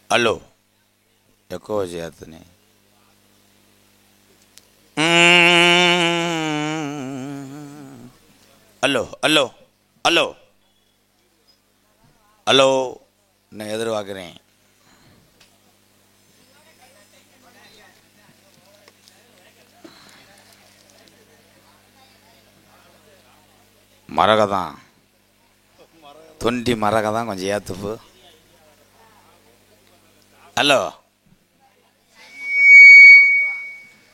Hello ఎక్కువ చేతనే hello hello hello hello నేను ఎదురువాకనే மரகதான் தொண்டி மரகதான் கொஞ்சம் ஏத்துப்பு. ஹலோ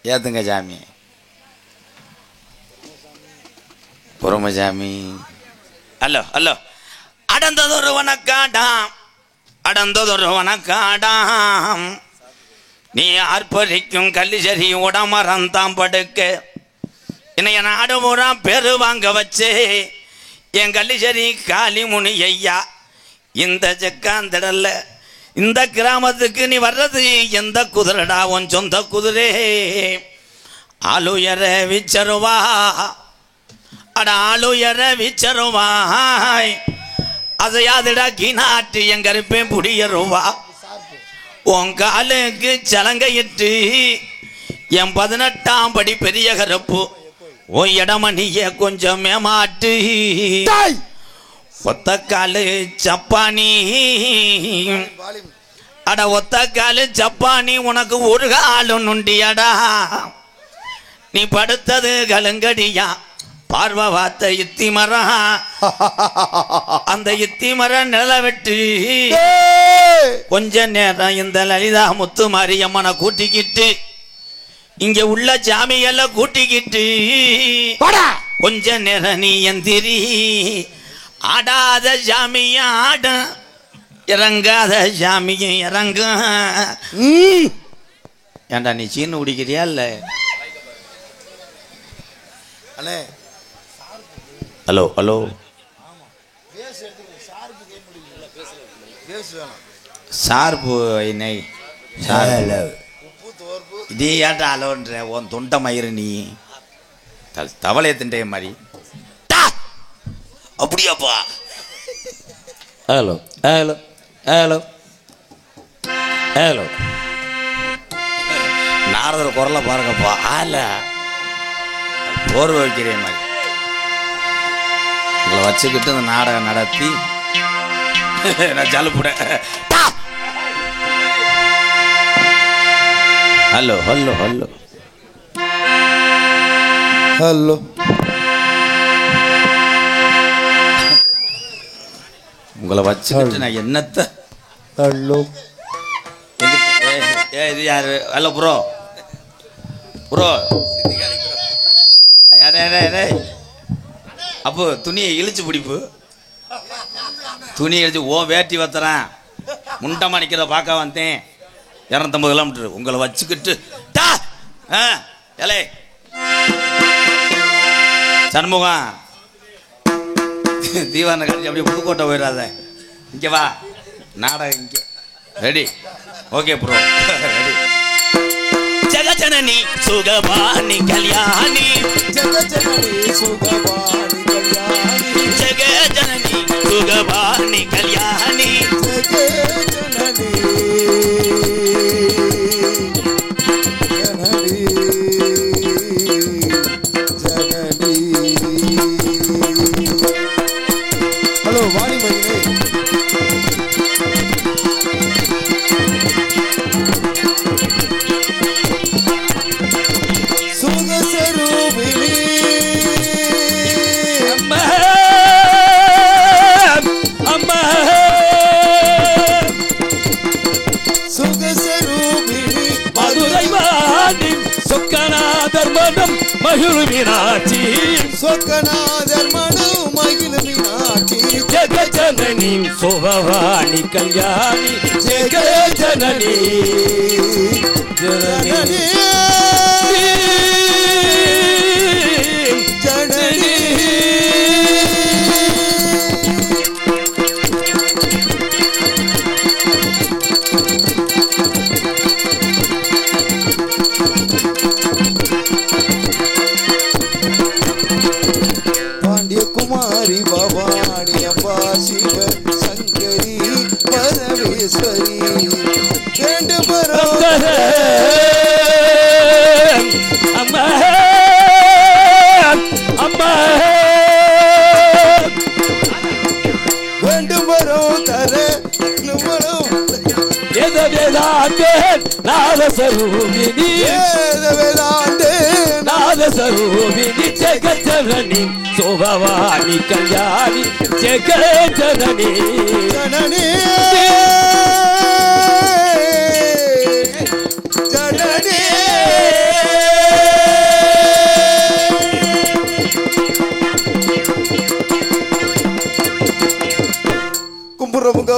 ஏத்துங்க சாமி பொறுமசாமி. ஹலோ ஹலோ அடந்ததொரு வனக்காடாம் அடந்ததொரு வனக்காடாம் நீ ஆர்ப்பரிக்கும் கல்லிசரி உடமரந்தாம் படுக்க என்னைய நாடு பூரா பெரு வாங்க வச்சு என் கல்லிசரி காளிமுனி ஐயா இந்த ஜக்காந்தடல்ல இந்த கிராமத்துக்கு நீ வர்றது எந்த குதிரடா உன் சொந்த குதிரை ஆளுயர விச்சருவா அட ஆளுயர விச்சருவாய் அதையாதுடா கிணாட்டு எங்க இருப்பேன் புடியருவா உன் காலுக்கு சலங்கையிட்டு என் 18ஆம் படி பெரிய கருப்பு ஓ இடமணிய கொஞ்சம் மேமாட்டு ஒத்த காலு சப்பானி அட ஒத்த காலு சப்பானி உனக்கு ஒரு காலு நுண்டியடா நீ படுத்தது கலுங்கடியா பார்வை வார்த்த இத்தி மரம் அந்த இத்தி மரம் நிலவெட்டு கொஞ்ச நேரம் இந்த லலிதா முத்து மாரியம்மனை கூட்டிக்கிட்டு இங்க உள்ள ஜாமியெல்லாம் கூட்டிக்கிட்டு கொஞ்ச நேரம் நீ எந்திரி ஆடாத ஜாமியும் ஆட இறங்காத ஜாமியும் இறங்க. ஏண்டா நீ சீனு குடிக்கிறியா இல்ல? ஹலோ ஹலோ சார்பு இதே ஏட்டா அலோன்ற உன் தொண்டை மயிறு நீ தவளைய திண்டைய மாதிரி அப்படியாப்பா. ஹலோ ஹலோ ஹலோ ஹலோ நாரதர் குரலை பாருங்கப்பா. ஆல போர்வை வைக்கிறேன் மாதிரி உங்களை வச்சுக்கிட்டு இந்த நாடகம் நடத்தி நான் ஜலுப்புட. ஹலோ ஹலோ ஹலோ ஹலோ உங்களை வச்சுக்கிட்டு நான் என்னத்த ஹலோ இது யாரு? ஹலோ ப்ரோ ப்ரோ அப்போ துணியை இழிச்சு பிடிப்பு துணியை இழிச்சு ஓ வேட்டி வத்துறேன் முண்டமா நிற்கிறத பார்க்க வந்தேன் 250 கிலோமீட்டர் உங்களை வச்சுக்கிட்டு ஏலே சண்முகம் தீவான கழிச்சு அப்படியே புதுக்கோட்டை போயிடாத இங்கே வா நாடகம் இங்கே ready okay bro ready. Jagajanani Sukavani Kalyani Jagajanani Sukavani Kalyani Jagajanani Sukavani Kalyani Jagajanani Janani hello Vani மகிழே மகிழ்வினாட்சி சொக்கநாதர் மனு மகிழ்வினாட்சி ஜெகஜனனி சுபவாணி கல்யாணி ஜெகஜனனி ஜனனி ஜனனி குமாரி பவானி அம்பா சிவ சங்கரி பரமேஸ்வரி வேண்டும் வரும் அம்மா அம்மா வேண்டும் வரும் தர வரும் வேதாந்தே நாதஸ்வரூபிணி வேதாந்தே நாதஸ்வரூபிணி ஜெகஜனனி சோபவாணி கல்யாணி ஜெகஜனனி ஜனனி ஜனனி கும்புறமுங்க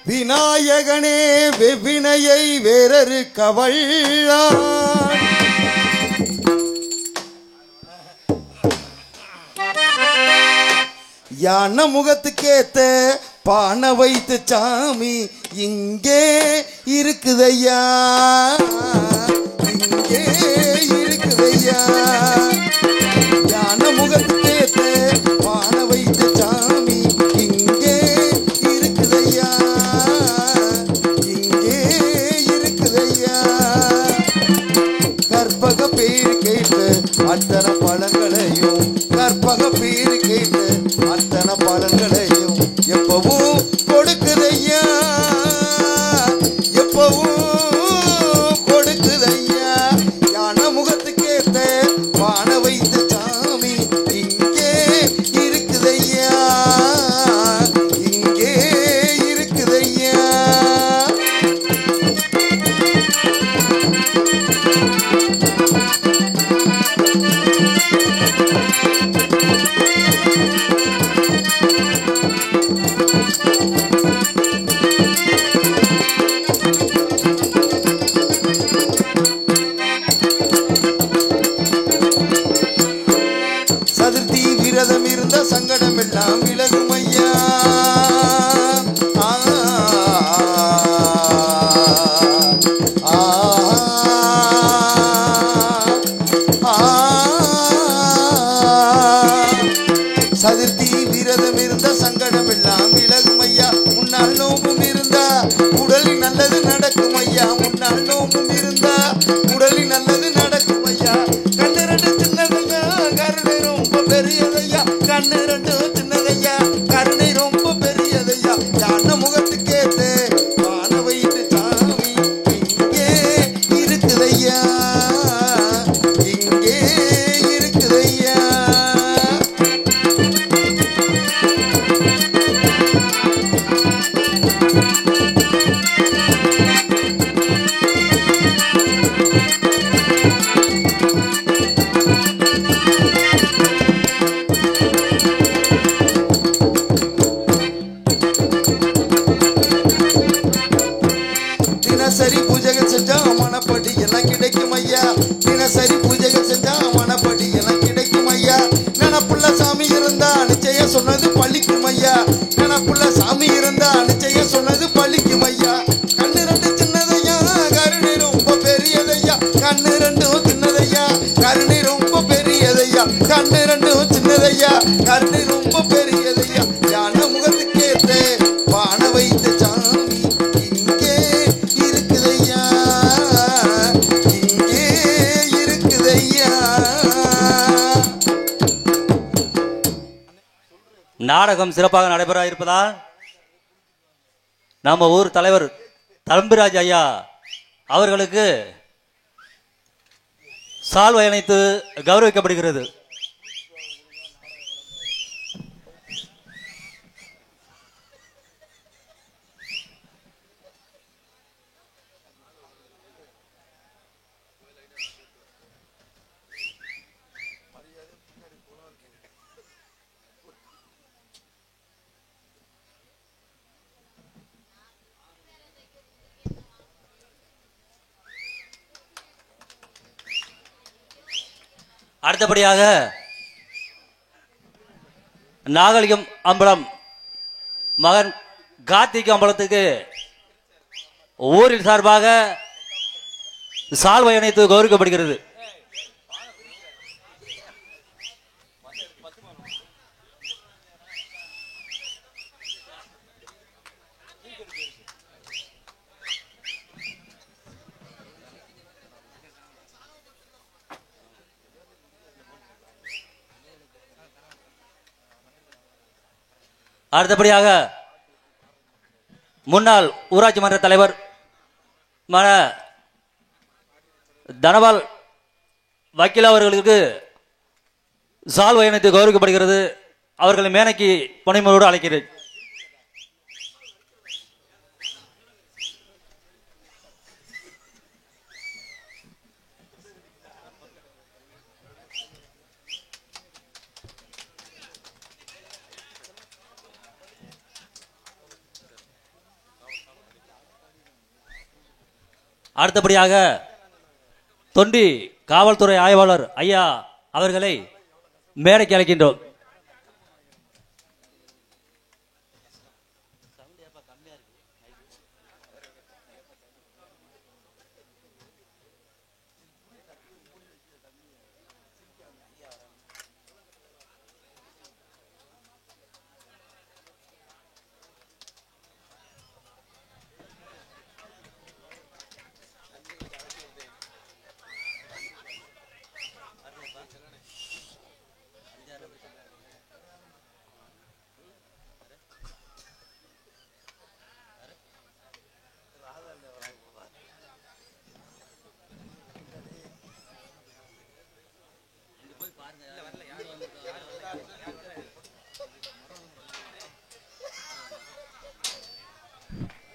விநாயகனே வெவ்வினையை வேறரு கவள்ளான் யான முகத்துக்கேத்த பான வைத்து சாமி இங்கே இருக்குதையா இங்கே இருக்குதையா யான முகத்துக்கேத்த பான வைத்து சாமி இங்கே இருக்குதையா இங்கே இருக்குதையா கற்பக பேர் கேட்டு அத்தனை பழங்களையும் கற்பக பேர் கேட்டு அத்தனை பழங்களையும் எப்பவும் கொடுக்குதையா எப்பவும் கொடுக்குதையா யான முகத்துக்கேத்த பான வைத்து சாமி இங்கே இருக்குதையா இங்கே இருக்குதையா சதுர்த்தி விரதம் இருந்த சங்கடம் எல்லாம் விலகும் ஐயா ஆ, ஆ, ஆ, சதுர்த்தி விரதம் இருந்த சங்கடம் எல்லாம் விலகும் ஐயா முன்னால் நோம்பும் இருந்தா உடலில் நல்லது நடக்கும் ஐயா முன்னால் நோம்பும் இருந்தா உடலில் நல்லது நடக்கும் ஐயா கண்ணு ரெண்டு சின்னதையா கருணை ரொம்ப பெரியதையா கண்ணு ரெண்டு சின்னதையா கருணை ரொம்ப பெரியதையா யான முகத்துக்கேத்து பான வைத்து சாமி இங்கே இருக்குதையா இங்கே இருக்குதையா தினசரி பூஜைகள் செஞ்சா மனப்படி எல்லாம் கிடைக்கும் ஐயா தினசரி பூஜைகள் செஞ்சா மனப்படி எல்லாம் கிடைக்கும் ஐயா நினப்புள்ள சாமி இருந்தா நிச்சயம் சொன்னது பழிக்கும் ஐயா நினப்புள்ள சாமி இருந்தா நிச்சயம் சொன்னது பழிக்கும் ஐயா கண்ணு ரெண்டு சின்னதையா கருணை ரொம்ப பெரியதையா கண்ணு ரெண்டும் சின்னதையா கருணை ரொம்ப பெரியதையா கண்ணு ரெண்டும் சின்னதையா கருணை ரொம்ப பெரியதையா யான முகத்துக்கேத்த பான வைத்த சாமி இங்கே இருக்குதையா இங்கே இருக்குதையா நாடகம் சிறப்பாக நடைபெற இருப்பதால் நம்ம ஊர் தலைவர் தம்பிராஜ் ஐயா அவர்களுக்கு சால்வை அணைத்து கௌரவிக்கப்படுகிறது. அடுத்தபடியாக நாகலிங்கம் அம்பலம் மகன் கார்த்திக் அம்பலத்துக்கு ஊரின் சார்பாக சால்வை அணைத்து கௌரவிக்கப்படுகிறது. அடுத்தபடியாக முன்னாள் ஊராட்சி மன்ற தலைவர் தனபால் வக்கீல் அவர்களுக்கு சால்வை அணிவித்து கௌரவிக்கப்படுகிறது. அவர்களை மேனைக்கு பணிமொழியோடு அழைக்கிறேன். அடுத்தபடியாக தொண்டி காவல்துறை ஆய்வாளர் ஐயா அவர்களை மேடைக்கு அழைக்கின்றோம்.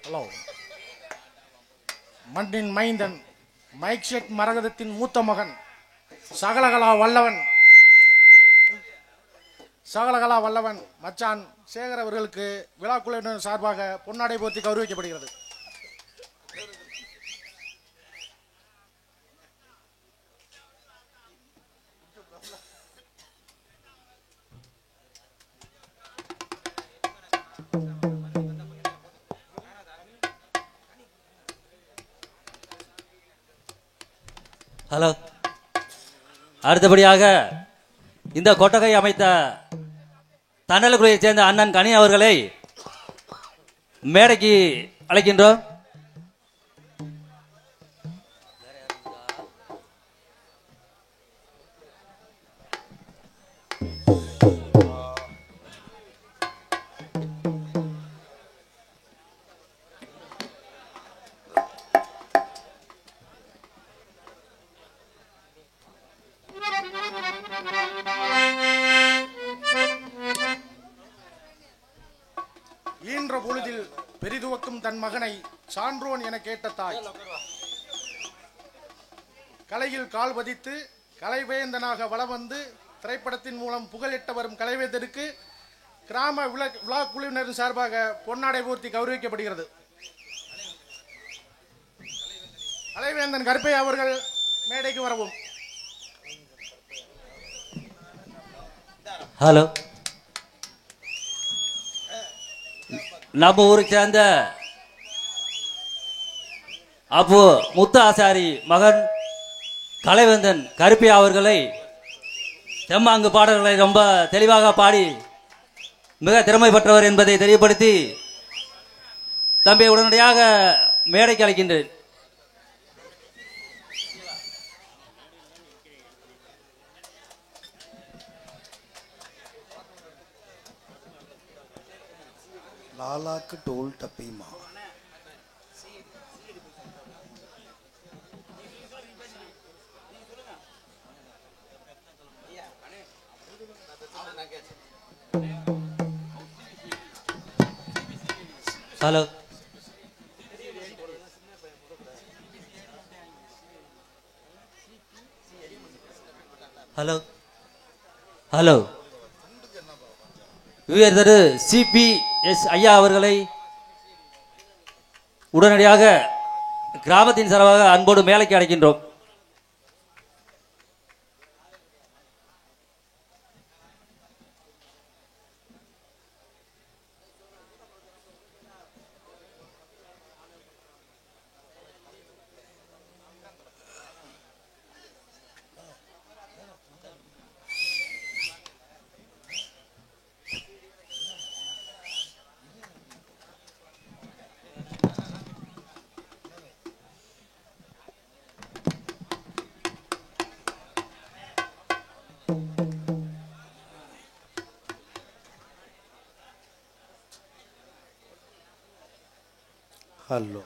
ஹலோ, மண்ணின் மைந்தன் மைக் செட் மரகதத்தின் மூத்த மகன் சகலகலா வல்லவன் மச்சான் சேகர் அவர்களுக்கு விழா குழுவினர் சார்பாக பொன்னாடை போர்த்தி கௌரவிக்கப்படுகிறது. ஹலோ, அடுத்தபடியாக இந்த கொட்டகை அமைத்த தன்னலக்குடியைச் சேர்ந்த அண்ணன் கனி அவர்களை மேடைக்கு அழைக்கின்றோம். ஈன்ற பொழுதில் பெரிதுவக்கும் தன் மகனை சான்றோன் என கேட்ட தாய், கலையில் கால் பதித்து கலைவேந்தனாக வலம் வந்து திரைப்படத்தின் மூலம் புகழிட்ட வரும் கலைவேந்தருக்கு கிராம விழா குழுவினர் சார்பாக பொன்னாடை போர்த்தி கௌரவிக்கப்படுகிறது. கலைவேந்தன் கருப்பை அவர்கள் மேடைக்கு வரவும். ஹலோ, நம்ம ஊரை சேர்ந்த அப்பு முத்து ஆசாரி மகன் கலைவேந்தன் கருப்பியா அவர்களை செம்மாங்கு பாடல்களை ரொம்ப தெளிவாக பாடி மிக திறமை பெற்றவர் என்பதை தெரியப்படுத்தி தம்பி உடனடியாக மேடைக்கு அழைக்கின்றேன். लालाक टोल टपी माँ ஹலோ, ஹலோ, ஹலோ, உயர்திரு சிபிஎஸ் ஐயா அவர்களை உடனடியாக கிராமத்தின் சார்பாக அன்போடு மேலைக்கு அழைக்கின்றோம். ஹலோ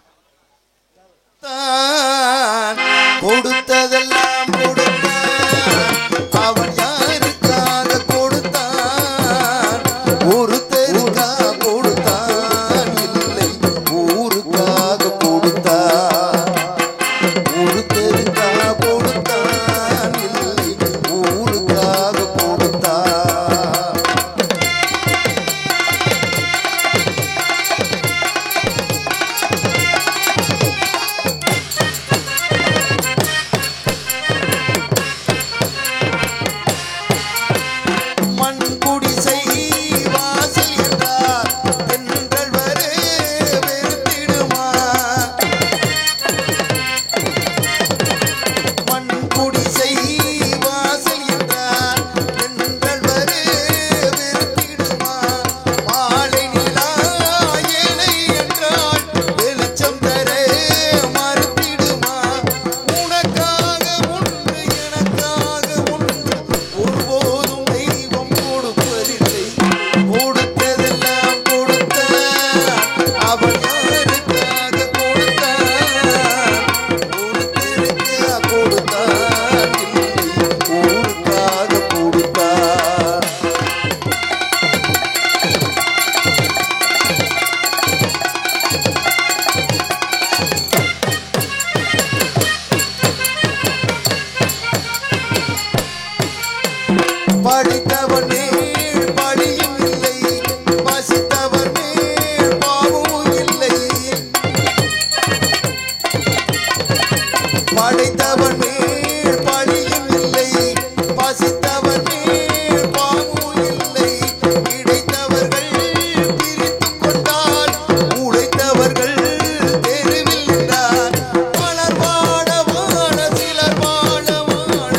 கொடுத்ததெல்லாம் கொடுத்தான் அவன் யாருக்காக கொடுத்தான் ஒருத்தருக்கா கொடுத்தான் இல்லை ஊருக்காக கொடுத்தான் ஒருத்தருக்கா கொடுத்தான் இல்லை ஊருக்காக கொடுத்தான் படித்தவன் மேல் படியும் இல்லை பசித்தவன் மேல் பாவமும் இல்லை படைத்தவன் மேல் படியும் இல்லை பசித்தவன் மேல் பாவமும் இல்லை கிடைத்தவர்கள் பிரித்துக் கொண்டால் உழைத்தவர்கள் தெருவில் நின்றார் பலர் வாழ வாழ சிலர் வாழ வாழ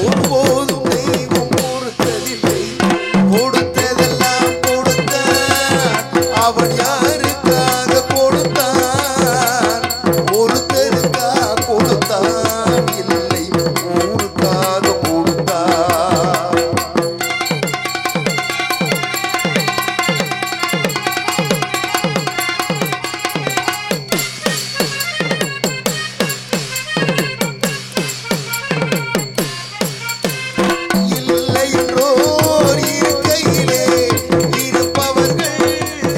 ஒருபோதும் கொடுத்ததெல்லாம் கொடுத்தான் அவன் யாருக்காக கொடுத்தான் ஒருத்தருக்கா கொடுத்தான் இல்லை ஊருக்காக கொடுத்தான் இல்லை என்றோர் இருக்கையிலே இருப்பவர்கள்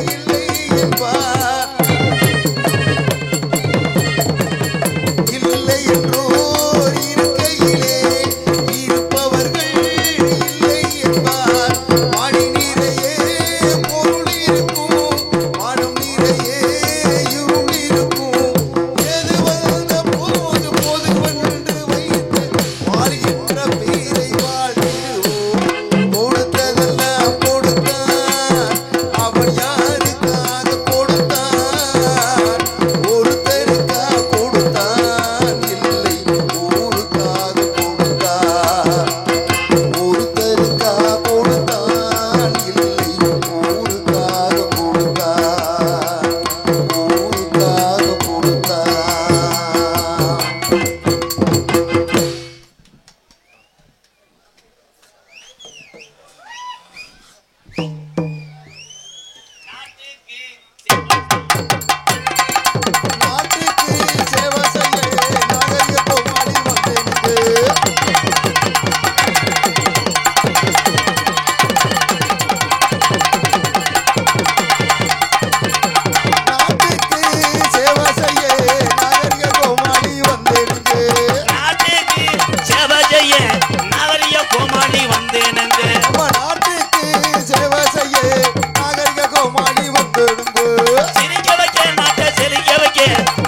இல்லை என்பார் இல்லை என்றோர் இருக்கையிலே இருப்பவர்கள் இல்லை என்பார் மணி நிறைய பொருள் இருக்கும் மனம் நிறைய இருள் இருக்கும் எது வந்த போது பொதுவென்று வைத்து மாறுகின்ற பேரை வாழ்த்திடுவோம் கொடுத்ததெல்லாம் கொடுத்தான் அவன் யாருக்காக கொடுத்தான் ஒருத்தருக்கா கொடுத்தான் இல்லை ஊருக்காக கொடுத்தான் ஒருத்தருக்கா கொடுத்தான் இல்லை ஊருக்காக கொடுத்தான் ஊருக்காக கொடுத்தான் நாட்டுக்கு சேவை செய்ய நாகரிக கோமாளி வந்தேனுக்கு நாட்டுக்கு சேவை செய்ய நாகரிக கோமாளி வந்தேனுக்கு நாட்டுக்கு சேவை செய்ய நாகரிக கோமாளி வந்தேனுங்க நம்ம நாட்டுக்கு சேவை செய்ய நாகரிக கோமாளி வந்தேனுக்கு சிரிக்க வைக்க நாட்டை சிரிக்க வைக்க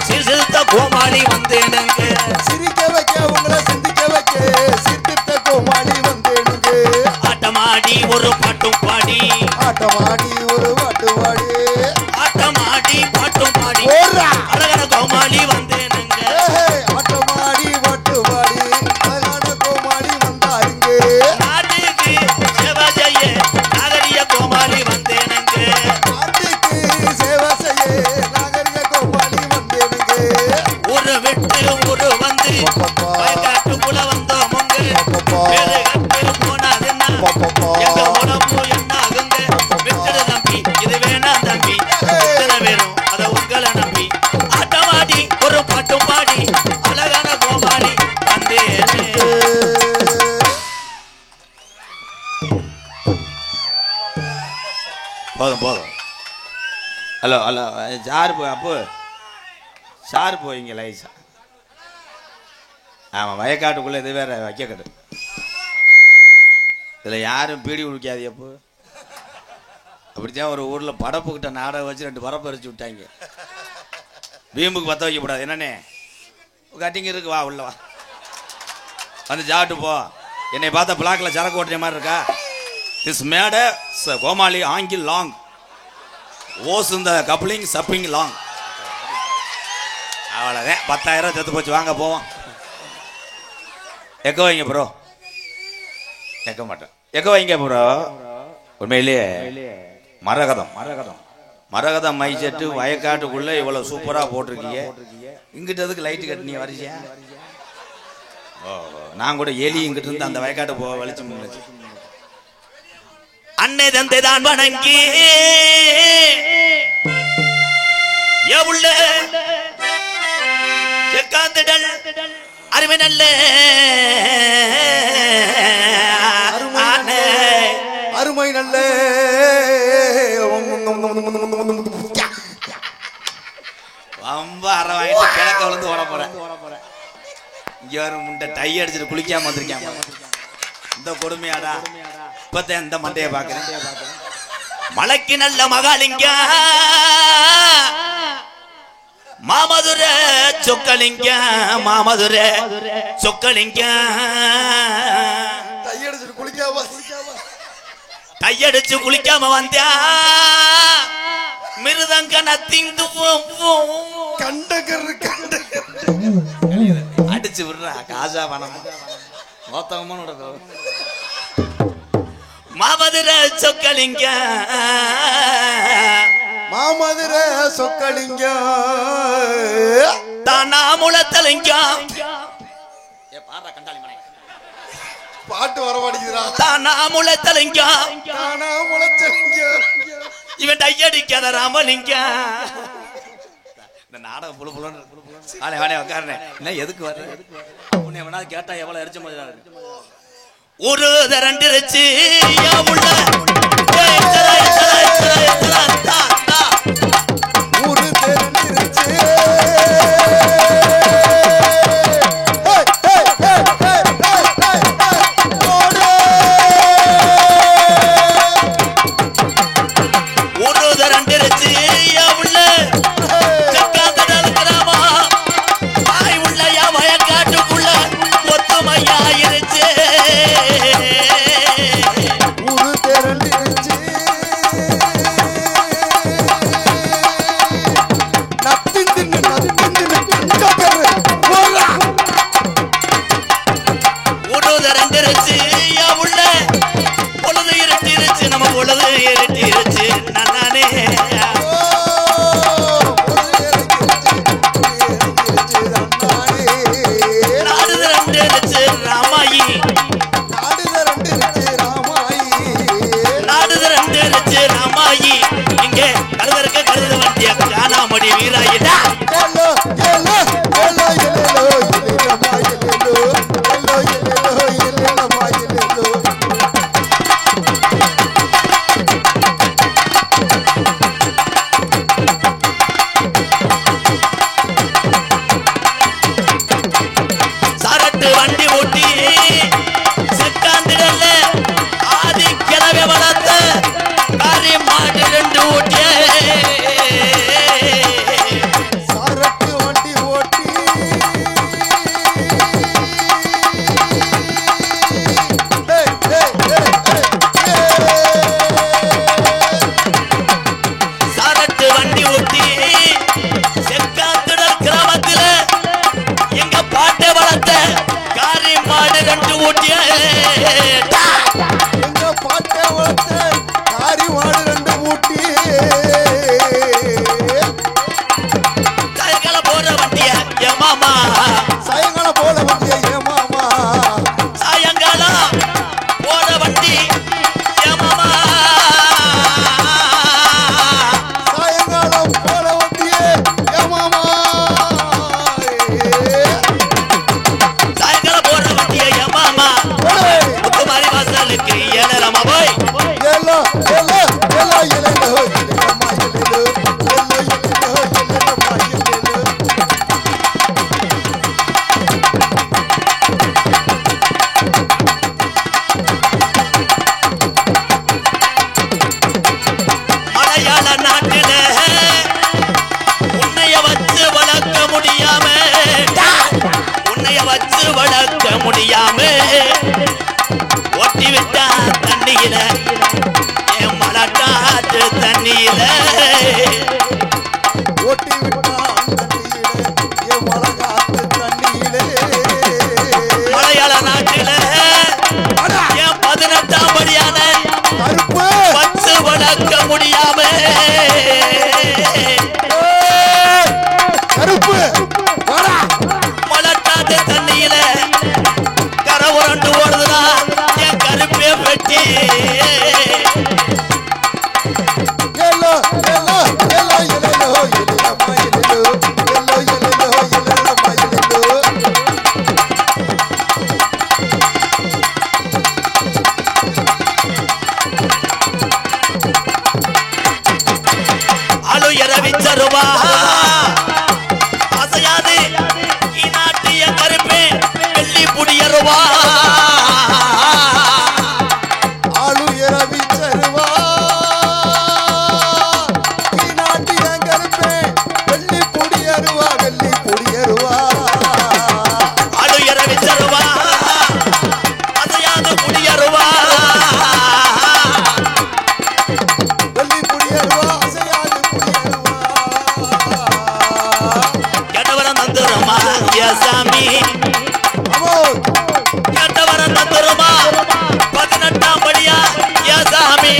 சிறுத்த கோமாளி வந்தேனுங்க சிரிக்க வைக்க உங்களை சிந்திக்க வைக்க சித்தித்த கோமாளி வந்தேனுக்கு ஆட்டமாடி ஒரு பாட்டும் பாடி ஆட்டமாடி ஒரு வாட்டுவாடி ஆட்டமாடி பாட்டும் பாடி ஓடுறா அழகான கோமாளி வந்தேனுங்க ஆட்டமாடி வாட்டுவாடி அழகான கோமாளி வந்தாருங்க நாட்டுக்கு சேவை செய்ய நாகரிக கோமாளி வந்தேனுங்க நாட்டுக்கு சேவை செய்ய நாகரிக கோமாளி வந்தேனுங்க ஒரு விட்டு ஒரு வந்து வயக்காட்டுக்குள்ள வந்தோமுங்க வேறு கட்டு போனாதுன்னா எங்க உடம்பு என்ன ஆகுங்க விட்டுடு தம்பி இது வேணாம் தம்பி இத்தனை வேணும் அத உங்களை நம்பி போதும் போதும். ஹலோ ஹலோ சார் போய் அப்போ சார் போயிங்க லைஸா. ஆமாம் வயக்காட்டுக்குள்ளே இது வேற வைக்கக்கட்டு. இதில் யாரும் பீடி குடிக்காது அப்போ. அப்படித்தான் ஒரு ஊரில் படப்புக்கிட்ட நாடகம் வச்சு 2 பரப்பு அரைச்சி விட்டாங்க. வீம்புக்கு பற்ற வைக்கக்கூடாது என்னண்ணே கட்டிங்க இருக்கு வா உள்ள வா வந்து ஜாட்டு போ. என்னை பார்த்தா பிளாக்ல சரக்கு ஓட்டுற மாதிரி இருக்கா? திஸ் மேட கோமாளி ஆங்கில் லாங் ஓஸ் இந்த கப்ளிங் சப்பிங் லாங். அவ்வளோதான் 10,000 செத்து போச்சு. வாங்க போவோம். எக்க வைங்க ப்ரோ. எக்க மாட்டேன். எக்க வைங்க ப்ரோ. உண்மையிலேயே மரகதம் மரகதம் மரகதம் மை செட்டு வயக்காட்டுக்குள்ள இவ்வளவு சூப்பரா போட்டிருக்கீங்க. இங்கிட்ட எதுக்கு லைட்டு கட்டினீங்க வரிசையா? நான் கூட எலி இங்கிட்ட இருந்து அந்த வயக்காட்டு போ வெளிச்சம் அன்னை தந்தை தான் வணங்கி எவுள்ள செக்காந்திடல் அருமை நல்ல அருமை நல்ல ரொம்ப அரை வாங்கிட்டு கிழக்க விழுந்து ஓட போறேன். இங்க ஒரு முண்டை டை அடிச்சுட்டு குளிக்காம வந்திருக்கேன். இந்த கொடுமையாடா இப்பதான் இந்த மண்டையை பாக்குறேன். மலைக்கு நல்ல மகாலிங்க மாமதுர சொக்கலிங்க மாமதுர சொக்கலிங்க கையடிச்சு குளிக்காம வந்தியா மிருதங்க நத்திந்து அடிச்சு விடுறா காசா பணம் மொத்தமான மாமதுர சொக்கலிங்க மாமதுர சொக்கலிங்க தானா முளத்தலிங்க பாட்டு வர மாட்டேங்குதுடா. தானா முளத்தலிங்க தானா முளத்தலிங்க இவன் டையடிக்காத ராமலிங்க. இந்த நாடகம் புழு புலன்னு ஆளே வாடே உட்காருனேன். என்ன எதுக்கு வர்ற உன்னை வேணா கேட்டா எவ்வளவு எரிச்ச மாதிரி ஒரு தரண்டிருச்சு உள்ள ஊரு தெரிஞ்சிருச்சு வச்சு வளர்க்க முடியாம ஒட்டி விட்டா தண்ணியில என் மலட்டாத்து தண்ணியில ஓட்டி விட்டான் தண்ணியிலே என் மலகாத்து தண்ணியிலே மலையாள நாட்டில என் 18ஆம் படியான கருப்பு வச்சு வளர்க்க முடியாம கருப்பு வாடா மலட்டாத்து தண்ணியில கரை உரண்டு ஓடுதுனா என் கருப்பே பெட்டி எல்லோ எல்லோ எல்லோ எல்லோ எல்லம்மா எல்லோ எல்லோ எல்லோ எல்லம்மா எல்லோ அலுயர விச்சருவா அசையாது நாட்டிய கருப்பே வெள்ளி புடியருவா ஆளு இரவி தருவா நாட்டிய கருப்பே வெள்ளி பொடியருவா வெள்ளி பொடியருவா அலுயர விச்சருவா அசையாது புடியருவா வெள்ளி பொடியருவா அசையாது பொடியருவா கெட்டவரம் தந்துருமா சாமி அமோ கெட்டவரம் தந்துருமா 18ஆம் படியா சாமி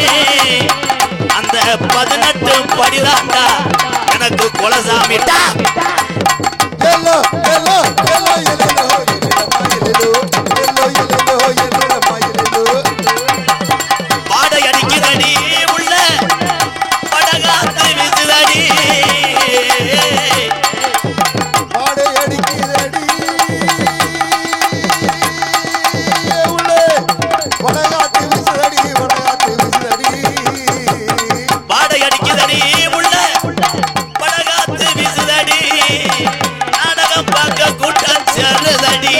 அந்த 18 படிதாண்டா எனக்கு குலசாமிட்டா எல்லோ எல்லோ எல்லோ எல்லோ எல்லம்மா எல்லோ எல்லோ எல்லோ எல்லம்மா எல்லோ பாடை அடிக்குதடி உள்ள படகாத்து வீசுதடி பாடை அடிக்கிறடி உள்ளே வடகாத்து விசுதடி வடகாத்து விசுதடி பாடை அடிக்குதடி உள்ள படகாத்து வீசுதடி நாடகம் பார்க்க கூட்டம் சேருதடி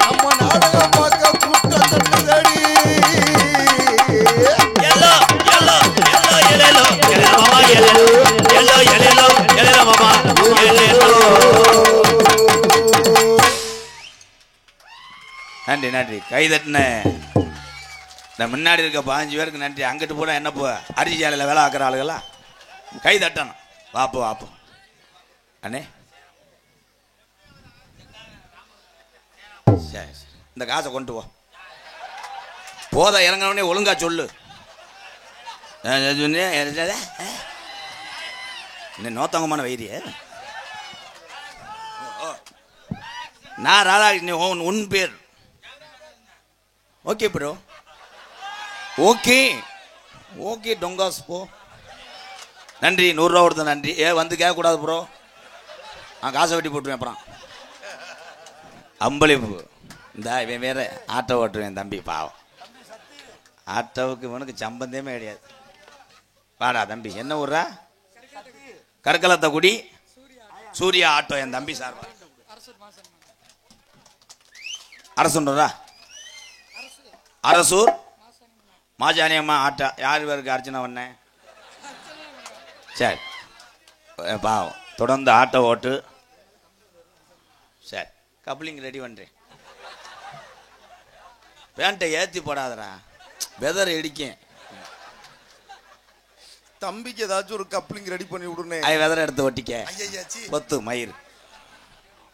நம்ம நாடகம் பார்க்க கூட்டம் தட்டுதடி எல்லோ எல்லோ எல்லோ எல்லோ எல்லோ மாமா எல்லோ எல்லோ எல்லோ எல்லோ மாமா எல்லோ நன்றி நன்றி கை தட்டின இந்த முன்னாடி இருக்க 15 பேருக்கு நன்றி அங்கிட்டு போனா என்ன போ அரிசி ஆலையில் வேலை ஆக்குற ஆளுகளா கை தட்டணும் வாப்போ வாப்போ அண்ணே சரி சரி. இந்த காசை கொண்டு போ போத இறங்கினவனே ஒழுங்கா சொல்லு இன்னும் நோத்தங்கமான வைரிய நான் ராதாகிருஷ்ணன் உன் பேர் ஓகே ப்ரோ ஓகே ஓகே டொங்காஸ் போ நன்றி 100 ரூபா கொடுத்த நன்றி வந்து கேட்கக்கூடாது ப்ரோ நான் காசை வெட்டி போட்டுருவேன் அப்புறம் அம்பளிப்பு இந்த இவன் வேற ஆட்டோ ஓட்டுவேன் தம்பி பாவம் ஆட்டோவுக்கு இவனுக்கு சம்பந்தமே கிடையாது வாடா தம்பி என்ன ஊர்ரா கற்களத்த குடி சூர்யா ஆட்டோ என் தம்பி சார் அரசுன்றா அரசூர் மாஜானியம்மா ஆட்டா யார் பேருக்கு அர்ச்சனை பண்ணேன் சரி பாவம் தொடர்ந்து ஆட்டோ ஓட்டு சரி கப்ளிங் ரெடி பண்ணுறேன் பேண்ட்டை ஏற்றி போடாதடா வெதர் இடிக்கேன் தம்பிக்கு ஏதாச்சும் ஒரு கப்ளிங் ரெடி பண்ணி விடுனே வெதர் எடுத்து ஒட்டிக்க ஐயாச்சி பொத்து மயிர்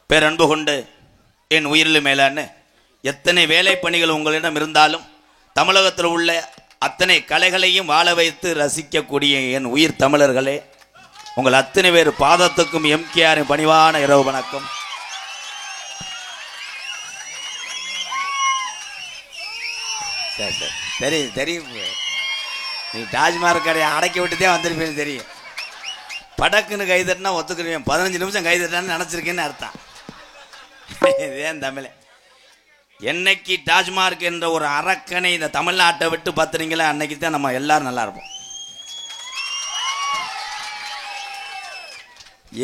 பேரன்பு கொண்டு என் உயிரில் மேலான்னு எத்தனை வேலை பணிகள் உங்களிடம் இருந்தாலும் தமிழகத்தில் உள்ள அத்தனை கலைகளையும் வாழ வைத்து ரசிக்கக்கூடிய என் உயிர் தமிழர்களே உங்கள் அத்தனை பேர் பாதத்துக்கும் எம்கேஆரின் பணிவான இரவு வணக்கம். சரி சரி தெரியும் தெரியும். நீ டாஜ்மஹால் கடையை அடக்கி விட்டுதே வந்திருப்பேன்னு தெரியும். படக்குன்னு கை தட்டினா ஒத்துக்குருவேன், 15 நிமிஷம் கை தட்டினான்னு நினச்சிருக்கேன்னு அர்த்தம். இதுதான் தமிழ். என்னைக்கு டாஜ்மார்க் என்ற ஒரு அரக்கனை இந்த தமிழ்நாட்டை விட்டு பத்துறீங்களா அன்னைக்கு தான் நம்ம எல்லாரும் நல்லா இருப்போம்.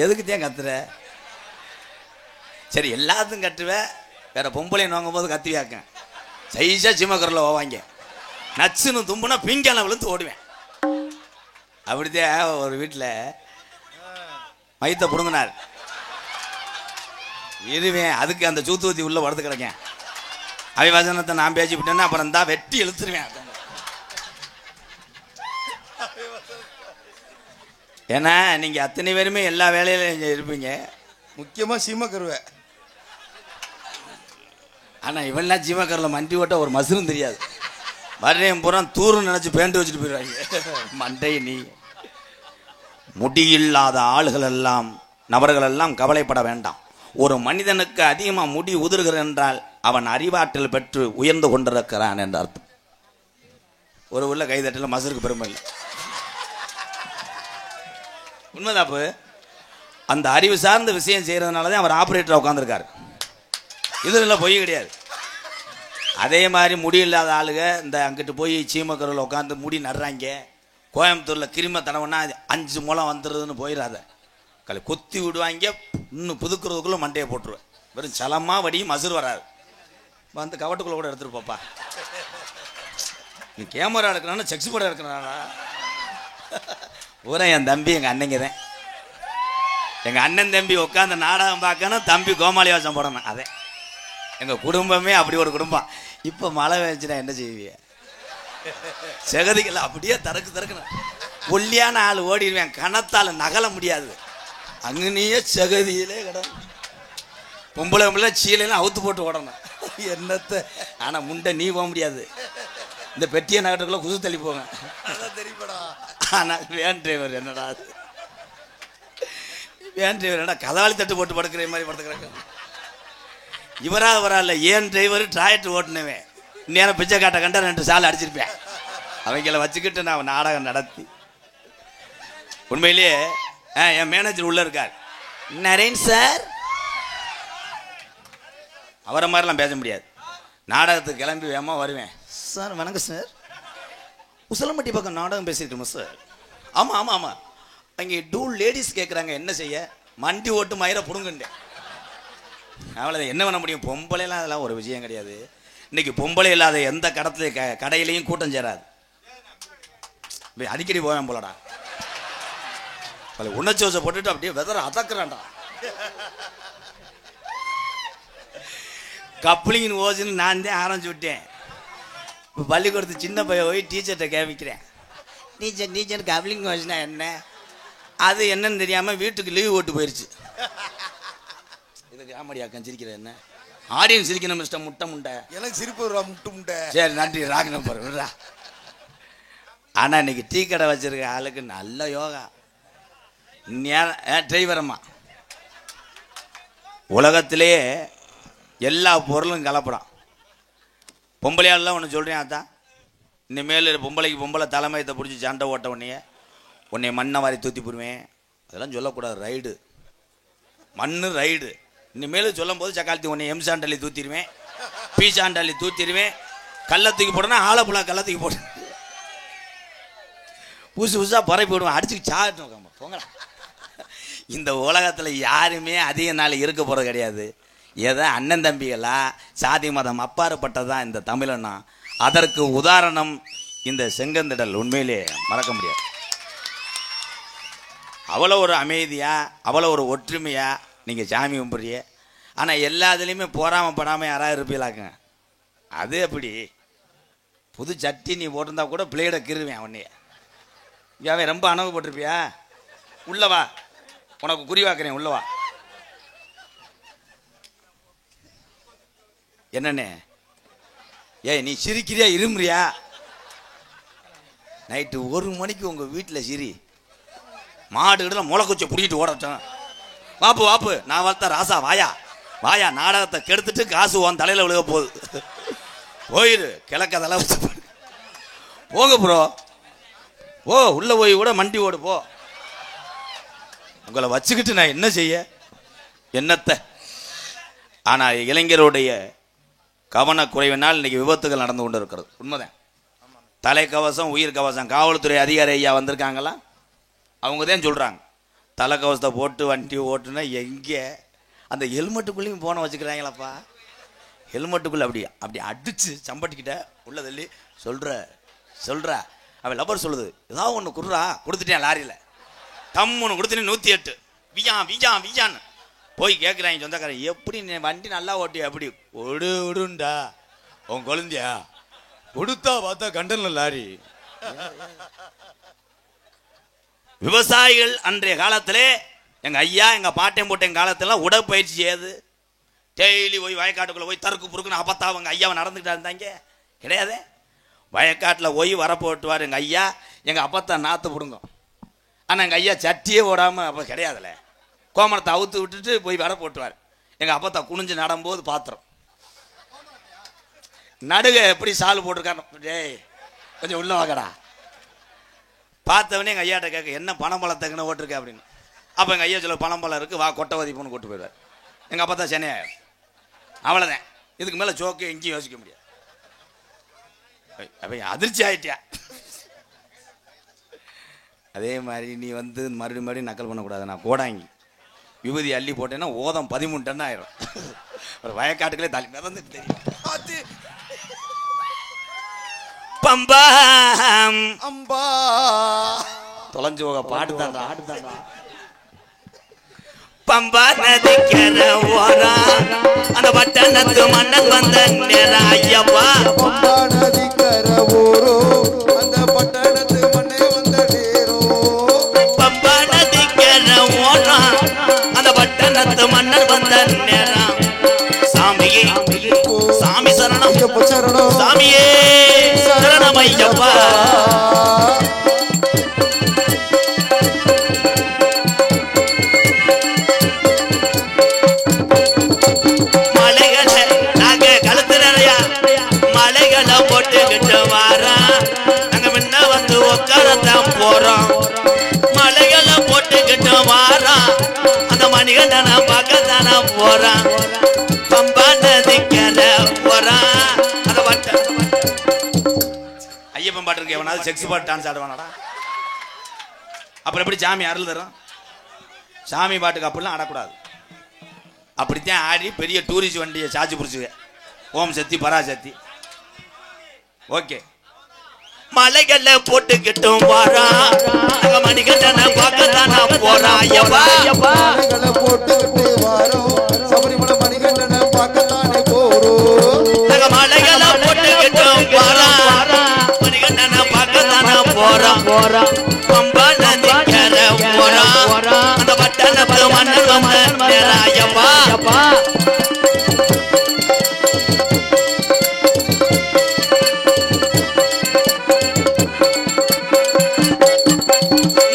எதுக்கு தான் கத்துற? சரி எல்லாத்துக்கும் கட்டுவேன், வேற பொம்பளையும் வாங்கும் போது கத்துவியாக்க சைஸா சிம்மக்கரில் ஓவாங்க, நச்சுன்னு தும்புனா பிங்கான விழுந்து ஓடுவேன். அப்படித்தான் ஒரு வீட்டில் மைத்த புடுங்கினார். இருவேன் அதுக்கு அந்த சூத்துவத்தி உள்ள வரது கிடைக்கேன். அவிவசனத்தை நான் பேசி விட்டேன்னா அப்புறம் தான் வெட்டி இழுத்துருவேன். ஏன்னா நீங்க அத்தனை பேருமே எல்லா வேலையிலும் இருப்பீங்க, முக்கியமா சீமக்கருவை. ஆனா இவெல்லாம் ஜீவக்கரில் மண்டி ஓட்ட ஒரு மசுரும் தெரியாது. வர்றேன் பூரா தூரம் நினைச்சு பேண்ட் வச்சுட்டு போயிடுவாங்க. மண்டை நீ முடியில்லாத ஆளுகள் எல்லாம் நபர்கள் எல்லாம் கவலைப்பட வேண்டாம். ஒரு மனிதனுக்கு அதிகமாக முடி உதிர்கிறது என்றால் அவன் அறிவாற்றல் பெற்று உயர்ந்து கொண்டிருக்கிறான் என்ற அர்த்தம். ஒரு உள்ள கைதட்டில் மசருக்கு பெருமை இல்லை, உண்மைதாப்பு. அந்த அறிவு சார்ந்த விஷயம் செய்யறதுனால தான் அவர் ஆபரேட்டராக உட்காந்துருக்காரு. இதுல பொய் கிடையாது. அதே மாதிரி முடி இல்லாத ஆளுங்க இந்த அங்கிட்டு போய் சீமக்கரில் உட்காந்து முடி நடுறாங்க. கோயம்புத்தூரில் கிரும தடவைனா 5 முளம் வந்துடுதுன்னு போயிடாத, கொத்தி விடுவாங்க. இன்னும் புதுக்கிறதுக்குள்ளே மண்டையை போட்டுருவேன். வெறும் சலமா வடியும் மசுறு வராது. வந்து கவட்டுக்குள்ளே கூட எடுத்துட்டு போப்பா. நீ கேமரா எடுக்கணும்னா செக்ஸ் படம் எடுக்கணும்னா பூரா என் தம்பி எங்கள் அண்ணங்க தான். எங்கள் அண்ணன் தம்பி உட்காந்து நாடகம் பார்க்கணும், தம்பி கோமாளி வாசம் போடணும். அதே எங்கள் குடும்பமே அப்படி ஒரு குடும்பம். இப்போ மழை பெஞ்சுனா என்ன செய்வீங்க? செகதிகள் அப்படியே தறக்கணும். ஒல்லியான ஆள் ஓடிடுவேன், கணத்தால் நகல முடியாது. அங்கனையே செகதியிலே கிடணும். பொம்பளை பொம்பளை சீலையெல்லாம் அவுத்து போட்டு ஓடணும். என்னத்தை ஆனால் முண்டை நீ போக முடியாது. இந்த பெட்டிய நகரத்துக்குள்ள குசு தள்ளி போங்க. ஆனால் வேன் டிரைவர் என்னடா அது, வேன் டிரைவர் என்னடா கதவாளி தட்டு போட்டு படுக்கிற மாதிரி படுத்துக்கிறாங்க. இவராக வரால ஏன் டிரைவர் டிராக்டர் ஓட்டுனவேன் நேரம் பிச்சை காட்ட கண்டா 2 சாலை அடிச்சிருப்பேன். அவங்கள வச்சுக்கிட்டு நான் நாடகம் நடத்தி உண்மையிலேயே என் மேனேஜர் உள்ள இருக்கார் நரேன் சார். அவரை மாதிரிலாம் பேச முடியாது. நாடகத்துக்கு கிளம்பி வேமா வருவேன். சார் வணக்கம் சார், உசலம்பட்டி பக்கம் நாடகம் பேசிட்டுமா சார்? ஆமாம் ஆமாம் ஆமாம், அங்கே 2 லேடிஸ் கேட்குறாங்க என்ன செய்ய, மண்டி ஓட்டு மயிரை பிடுங்குண்டேன். அவ்வளோ என்ன பண்ண முடியும்? பொம்பளைலாம் அதெல்லாம் ஒரு விஷயம் கிடையாது. இன்னைக்கு பொம்பளை இல்லாத எந்த கடையிலையும் கூட்டம் சேராது. அடிக்கடி போவேன் போலடா, உணர்ச்சோசை போட்டுட்டு அப்படியே வெதற அதக்குறான்டா. கப்ளிங் ஓசுன்னு நான் தான் ஆரம்பிச்சு விட்டேன். இப்போ பள்ளிக்கூடத்து சின்ன பையன் போய் டீச்சர்கிட்ட கேட்கிறேன், டீச்சர் கப்ளிங் ஓசுனா என்ன? அது என்னன்னு தெரியாமல் வீட்டுக்கு லீவ் ஓட்டு போயிடுச்சு. இதுக்கு ஆமாடியாக்கம் சிரிக்கிற என்ன? ஆடியன்ஸ் சிரிக்கணும் மிஸ்டர் முட்டை முண்டை. எனக்கு சிரிப்பு வருவா முட்டு முண்டை. சரி நன்றி ராக நம்பர் விடுறா. ஆனால் இன்னைக்கு டீ கடை வச்சிருக்க ஆளுக்கு நல்ல யோகா. டிரைவரம்மா உலகத்திலேயே எல்லா பொருளும் கலப்படம். பொம்பளையாலாம் ஒன்று சொல்கிறேன், அதான் இனிமேல் பொம்பளைக்கு பொம்பளை தலைமையத்தை பிடிச்சி சண்டை ஓட்ட உன்னை மண்ணை வாரி தூத்தி போடுவேன். அதெல்லாம் சொல்லக்கூடாது. ரைடு மண்ணு ரைடு. இனிமேல் சொல்லும் போது சக்காலத்தி உன்னை எம்சாண்டல்லி தூத்திடுவேன், பீசாண்டல்லி தூத்திடுவேன். கல்லை தூக்கி போடனா ஆலப்புழா கல்லை தூக்கி போடு, புதுசு புதுசாக பறவை போடுவேன். அடிச்சுக்கு சாட்டும் போங்கடா. இந்த உலகத்தில் யாருமே அதிக நாள் இருக்க போகிறது கிடையாது. ஏதோ அண்ணன் தம்பிகளா சாதி மதம் அப்பாற்பட்டதான் இந்த தமிழனா. அதற்கு உதாரணம் இந்த செங்கந்திடல். உண்மையிலே மறக்க முடியாது. அவ்வளோ ஒரு அமைதியாக, அவ்வளோ ஒரு ஒற்றுமையாக நீங்கள் சாமி கும்பிட்றிய. ஆனால் எல்லாத்துலேயுமே போராமப்படாமல் யாராவது இருப்பீங்களாக்குங்க. அது அப்படி புது சட்டி நீ போட்டிருந்தா கூட பிளேடை கிருவேன் உன்னைய. அவன் ரொம்ப அனுபவப்பட்டிருப்பியா? உள்ளவா, உனக்கு குறிவாக்குறேன், உள்ளவா. என்னண்ணே ஏய் நீ சிரிக்கிறியா இருமுறியா? நைட்டு 1 மணிக்கு உங்கள் வீட்டில் சிரி மாடுகிட்ட முளைக்குச்சை பிடிக்கிட்டு ஓடட்டும். வாப்பு வாப்பு, நான் வளர்த்த ராசா வாயா வாயா, நாடகத்தை கெடுத்துட்டு காசு உன் தலையில் விழுக போகுது. போயிரு கிழக்கதெல்லாம் போங்க ப்ரோ, ஓ உள்ள போய் கூட மண்டி ஓடு போ. உங்களை வச்சுக்கிட்டு நான் என்ன செய்ய, என்னத்தை? ஆனால் இளைஞருடைய கவனக்குறைவினால் இன்னைக்கு விபத்துகள் நடந்து கொண்டு இருக்கிறது. உண்மைதான். தலைக்கவசம் உயிர் கவசம். காவல்துறை அதிகாரி ஐயா வந்திருக்காங்களா, அவங்க தான் சொல்கிறாங்க தலைக்கவசத்தை போட்டு வண்டி ஓட்டுனா எங்கே அந்த ஹெல்மெட்டுக்குள்ளேயும் போன வச்சுக்கிறாங்களாப்பா. ஹெல்மெட்டுக்குள்ளே அப்படி அடித்து சம்பட்டிக்கிட்ட உள்ள தள்ளி சொல்கிற அவன் லப்பர் சொல்லுது, ஏதாவது ஒன்று கொடுறா. கொடுத்துட்டேன் லாரியில் தம்முன்னு கொடுத்துட்டு 108 வியான் வியான் வியான்னு போய் கேட்குறாங்க சொந்தக்காரன், எப்படி நீ வண்டி நல்லா ஓட்டி அப்படி விடுண்டா உன் குழந்தையா கொடுத்தா பார்த்தா கண்டன லாரி. விவசாயிகள் அன்றைய காலத்திலே எங்க ஐயா எங்க பாட்டையும் போட்ட காலத்துல உடற்பயிற்சி செய்யாது, டெய்லி போய் வயக்காட்டுக்குள்ள போய் தருக்கு புருக்குன்னு அப்பத்தா அவங்க ஐயாவை நடந்துக்கிட்டா இருந்தாங்க கிடையாது. வயக்காட்டில் போய் வரப்போட்டுவார் எங்கள் ஐயா. எங்கள் அப்பத்தான் நாற்று பிடுங்க. ஆனால் எங்கள் ஐயா சட்டியே ஓடாமல் அப்போ கிடையாதுல்ல, கோமணத்தை அவுத்து விட்டுட்டு போய் வர போட்டுவார். எங்கள் அப்பத்தா குனிஞ்சு நடும்போது பாத்திரம் நடுக எப்படி சால் போட்டிருக்காரு, டேய் கொஞ்சம் உள்ள வாங்கடா. பார்த்தவனே எங்கள் ஐயாட்ட கேட்க, என்ன பனம்பழம் தகுன ஓட்டிருக்க அப்படின்னு. அப்போ எங்கள் ஐயா சொல்ல, பனம்பழம் இருக்குது, வா கொட்டை வதிப்புன்னு கூட்டு போயிடுவார். எங்கள் அப்பா தான் சென்னையாயிரும். அவ்வளோதான், இதுக்கு மேலே சோக்கு எங்கேயும் யோசிக்க முடியாது. அப்போ அதிர்ச்சி ஆயிட்டியா. அதே மாதிரி நீ வந்து மறுபடியும் நக்கல் பண்ணக்கூடாது. நான் கோடாங்கி விபூதி அள்ளி போட்டேன்னா ஓதம் 13 டன் ஆயிரும். ஒரு வயக்காட்டுக்குள்ளே தள்ளி மிதந்துட்டு தெரியும். பம்பா அம்பா தொலைஞ்சு போக பாட்டு தாண்டா. பம்பா நதிக்கிற ஓரா அந்த பட்டணத்து மன்னன் வந்த நேரம் ஐயப்பா. பம்பா நதிக்கர ஊரோ அந்த பட்டணத்து மண்ணே வந்த நேரோ. பம்பா நதிக்கிற ஓரா அந்த பட்டணத்து மன்னன் வந்த நேரம். சாமியே சாமி சரணம், சரணம் சாமியே சரணம் ஐயப்பா. மலைகளை நாங்க கழுத்து நிறையா மலைகளை போட்டுக்கிட்டு வாரோம். நாங்க முன்ன வந்து உட்காரத்தான் போறோம். மலைகளை போட்டுக்கிட்டு வாரோம். அந்த மணிகண்டனை பார்க்கத்தானே போறோம். பம்பா நதிக்கல போறான். அந்த பாட்டு ஐயப்பன் பாட்டு இருக்கு. எவனாவது செக்ஸ் பாட்டு டான்ஸ் ஆடுவானடா? அப்புறம் எப்படி சாமி அருள் தரும்? சாமி பாட்டுக்கு அப்படிலாம் ஆடக்கூடாது. அப்படித்தான் ஆடி பெரிய டூரிஸ்ட் வண்டியை சார்ஜ் பிடிச்சுங்க. ஓம் சக்தி பராசக்தி. ஓகே, மலைகளை போட்டுக்கிட்டும் வாரான். மணிகண்டனை பார்க்கத்தானே போறான். மலைகளை போட்டுக்கிட்டு வாரோம். சபரிமலை மணிகண்டனை பார்க்கத்தானே போறோம். மலைகளை போட்டுக்கிட்டும் வாரான். மணிகண்டனை பார்க்கத்தானே போறான். பம்பா நதிக்கர போறான். அந்த பட்டணத்து மன்னன் வந்த நேரம் ஐயப்பா.